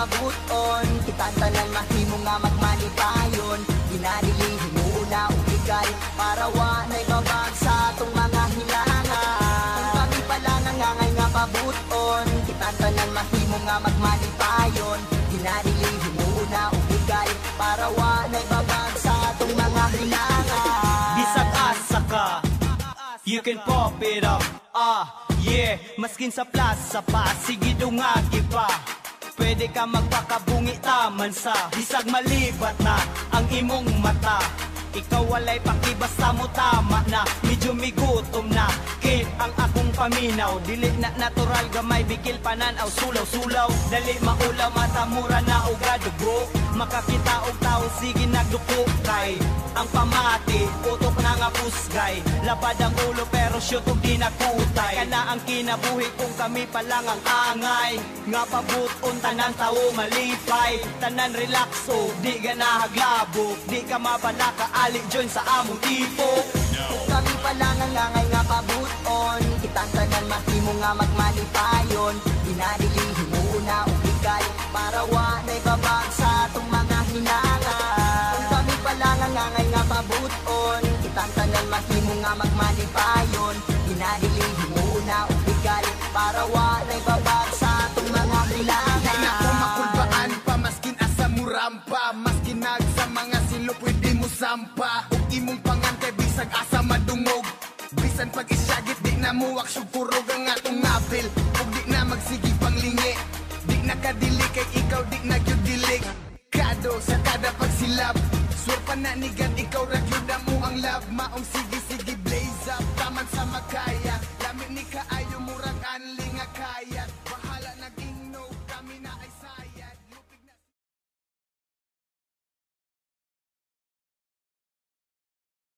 pabuton, kitang tanan mahimo nga magmanipayon. Ginadilihin mo una ubigay, para wanay babag sa atong mga hilangan. Kung kami pala nangangay nga pabuton, kitang tanan mahimo nga magmanipayon. Ginadilihin mo una ubigay, para wanay babag sa atong mga hilangan. Bisag asa ka, you can pop it up. Yeah, maskin sa plaza pa, sige dungagi pa. Pwede ka magpakabungi taman sa bisag malibat na ang imong mata. Ikaw walay paki basta mo tama na, medyo migutom na kit ang akong paminaw. Dili na natural gamay bigil pananaw, sulaw-sulaw. Dali maulaw mata mura na ugad bro. Makakita og tao sige nagduko kay ang pamati, utok na nga pusgay. Labad ang ulo pero shoot og di nakutay. Kana ang kinabuhi kung kami pa lang ang angay. Nga pabuton tanan tao malipay. Tanan relax o di ganahaglabok. Di ka mabala ka alik join sa among tipo. Kung kami pa lang ang angay nga pabuton, kitang tanan mahimo nga magmanipayon. Ginadilihin mo una ubigay, para wanay babag sa atong mga hinangan. Kung kami pa lang ang angay nga pabuton, kitang tanan mahimo nga magmanipayon. Ginadilihin mo una ubigay, para wanay babag sa atong mga hilangan. Di na ko makulbaan pa, maskin asa mo rampa. Maskin nag sa mga silo pwede mo sampa. Ug imong pangantay bisag asa madungog. Bisan pag isyagit di na mo waksyo kurog ang atong ngapil. Ug di na magsigi panglingi, di na kadili kay ikaw di na gyud dilig. Kado sa kada pagsilap, surpa na nigan ikaw ragyod na mo ang love. Maong sige-sige blaze up, taman sa makaya. Lamit ni kaayo murag anli nga kaya.